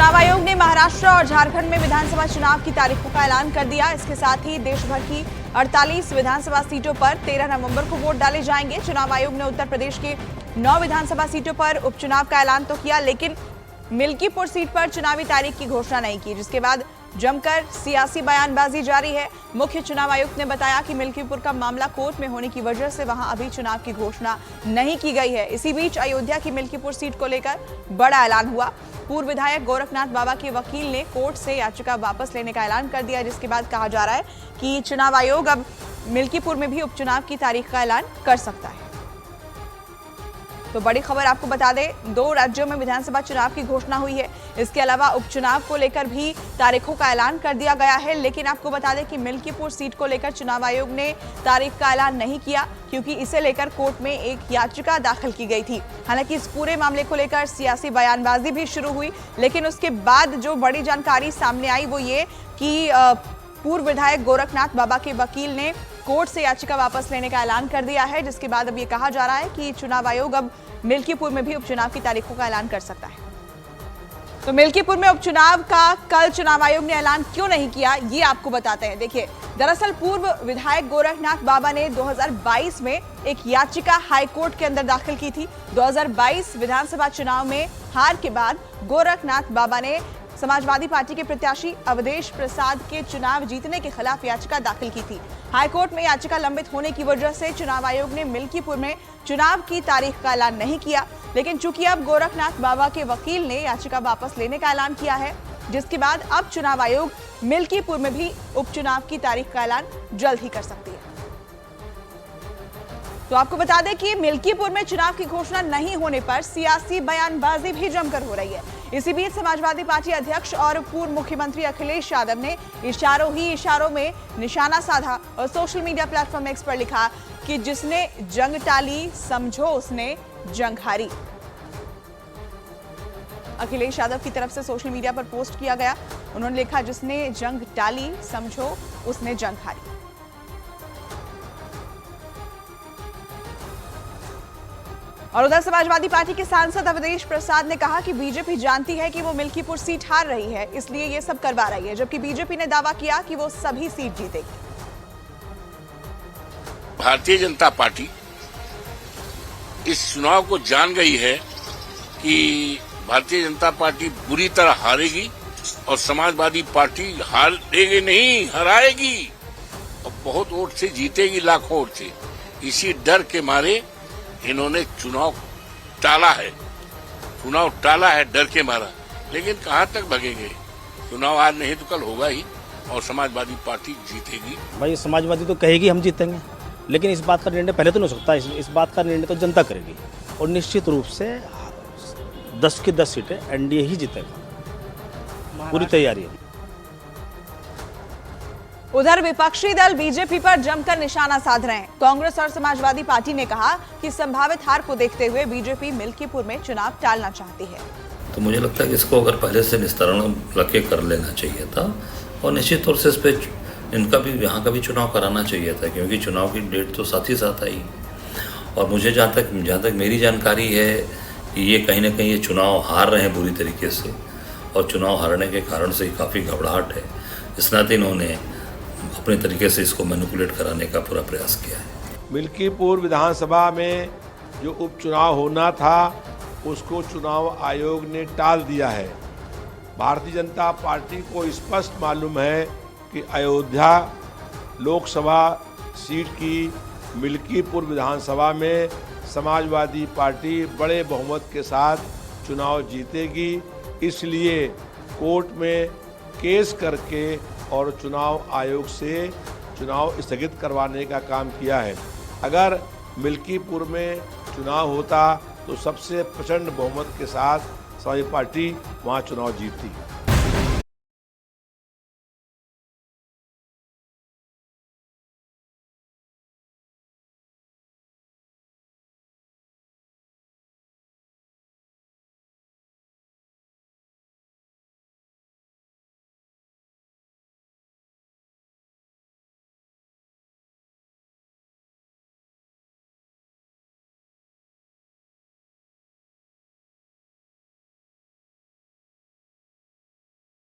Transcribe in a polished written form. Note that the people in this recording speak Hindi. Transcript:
चुनाव आयोग ने महाराष्ट्र और झारखंड में विधानसभा चुनाव की तारीखों का ऐलान कर दिया। इसके साथ ही देश भर की 48 विधानसभा सीटों पर 13 नवंबर को वोट डाले जाएंगे। चुनाव आयोग ने उत्तर प्रदेश की 9 विधानसभा सीटों पर उपचुनाव का ऐलान तो किया, लेकिन मिल्कीपुर सीट पर चुनावी तारीख की घोषणा नहीं की, जिसके बाद जमकर सियासी बयानबाजी जारी है। मुख्य चुनाव आयुक्त ने बताया कि मिल्कीपुर का मामला कोर्ट में होने की वजह से वहां अभी चुनाव की घोषणा नहीं की गई है। इसी बीच अयोध्या की मिल्कीपुर सीट को लेकर बड़ा ऐलान हुआ। पूर्व विधायक गोरखनाथ बाबा के वकील ने कोर्ट से याचिका वापस लेने का ऐलान कर दिया, जिसके बाद कहा जा रहा है कि चुनाव आयोग अब मिल्कीपुर में भी उपचुनाव की तारीख का ऐलान कर सकता है। तो बड़ी खबर आपको बता दें, 2 राज्यों में विधानसभा चुनाव की घोषणा हुई है। इसके अलावा उपचुनाव को लेकर भी तारीखों का ऐलान कर दिया गया है, लेकिन आपको बता दें कि मिल्कीपुर सीट को लेकर चुनाव आयोग ने तारीख का ऐलान नहीं किया, क्योंकि इसे लेकर कोर्ट में एक याचिका दाखिल की गई थी। हालांकि इस पूरे मामले को लेकर सियासी बयानबाजी भी शुरू हुई, लेकिन उसके बाद जो बड़ी जानकारी सामने आई वो ये कि पूर्व विधायक गोरखनाथ बाबा के वकील ने कोर्ट से याचिका वापस लेने का ऐलान कर दिया है, जिसके बाद अब ये कहा जा रहा है कि चुनाव आयोग अब मिल्कीपुर में भी उपचुनाव की तारीखों का ऐलान कर सकता है। तो मिल्कीपुर में उपचुनाव का कल चुनाव आयोग ने ऐलान क्यों नहीं किया, ये आपको बताते हैं। देखिए, दरअसल पूर्व विधायक गोरखनाथ बाबा ने 2022 में एक याचिका हाईकोर्ट के अंदर दाखिल की थी। 2022 विधानसभा चुनाव में हार के बाद गोरखनाथ बाबा ने समाजवादी पार्टी के प्रत्याशी अवधेश प्रसाद के चुनाव जीतने के खिलाफ याचिका दाखिल की थी। हाईकोर्ट में याचिका लंबित होने की वजह से चुनाव आयोग ने मिल्कीपुर में चुनाव की तारीख का ऐलान नहीं किया, लेकिन चूंकि अब गोरखनाथ बाबा के वकील ने याचिका वापस लेने का ऐलान किया है, जिसके बाद अब चुनाव आयोग मिल्कीपुर में भी उपचुनाव की तारीख का ऐलान जल्द ही कर सकती है। तो आपको बता दें कि मिल्कीपुर में चुनाव की घोषणा नहीं होने पर सियासी बयानबाजी भी जमकर हो रही है। इसी बीच समाजवादी पार्टी अध्यक्ष और पूर्व मुख्यमंत्री अखिलेश यादव ने इशारों ही इशारों में निशाना साधा और सोशल मीडिया प्लेटफॉर्म एक्स पर लिखा कि जिसने जंग टाली समझो उसने जंग हारी। अखिलेश यादव की तरफ से सोशल मीडिया पर पोस्ट किया गया। उन्होंने लिखा, जिसने जंग टाली समझो उसने जंग हारी। और उधर समाजवादी पार्टी के सांसद अवधेश प्रसाद ने कहा कि बीजेपी जानती है कि वो मिल्कीपुर सीट हार रही है, इसलिए ये सब करवा रही है, जबकि बीजेपी ने दावा किया कि वो सभी सीट जीतेगी। भारतीय जनता पार्टी इस चुनाव को जान गई है कि भारतीय जनता पार्टी बुरी तरह हारेगी और समाजवादी पार्टी हारेगी नहीं, हराएगी और बहुत वोट से जीतेगी, लाखों वोट से। इसी डर के मारे इन्होंने चुनाव टाला है डर के मारा। लेकिन कहां तक भगेंगे? चुनाव आज नहीं तो कल होगा ही और समाजवादी पार्टी जीतेगी। भाई समाजवादी तो कहेगी हम जीतेंगे, लेकिन इस बात का निर्णय पहले तो नहीं हो सकता। इस बात का निर्णय तो जनता करेगी और निश्चित रूप से 10 की 10 सीटें एनडीए ही जीतेगा। पूरी तैयारी है। उधर विपक्षी दल बीजेपी पर जमकर निशाना साध रहे हैं। कांग्रेस और समाजवादी पार्टी ने कहा कि संभावित हार को देखते हुए बीजेपी मिल्कीपुर में चुनाव टालना चाहती है। तो मुझे लगता है कि इसको अगर पहले से निस्तारण रखे कर लेना चाहिए था और निश्चित तौर से इस पे इनका भी यहाँ का भी चुनाव कराना चाहिए था, क्योंकि चुनाव की डेट तो साथ ही साथ आई। और मुझे जहाँ तक मेरी जानकारी है कि ये कहीं ना कहीं ये चुनाव हार रहे हैं बुरी तरीके से, और चुनाव हारने के कारण से काफ़ी घबराहट है। इस नाते इन्होंने अपने तरीके से इसको मैनिपुलेट कराने का पूरा प्रयास किया है। मिल्कीपुर विधानसभा में जो उपचुनाव होना था उसको चुनाव आयोग ने टाल दिया है। भारतीय जनता पार्टी को स्पष्ट मालूम है कि अयोध्या लोकसभा सीट की मिल्कीपुर विधानसभा में समाजवादी पार्टी बड़े बहुमत के साथ चुनाव जीतेगी, इसलिए कोर्ट में केस करके और चुनाव आयोग से चुनाव स्थगित करवाने का काम किया है। अगर मिल्कीपुर में चुनाव होता तो सबसे प्रचंड बहुमत के साथ समाजवादी पार्टी वहां चुनाव जीतती।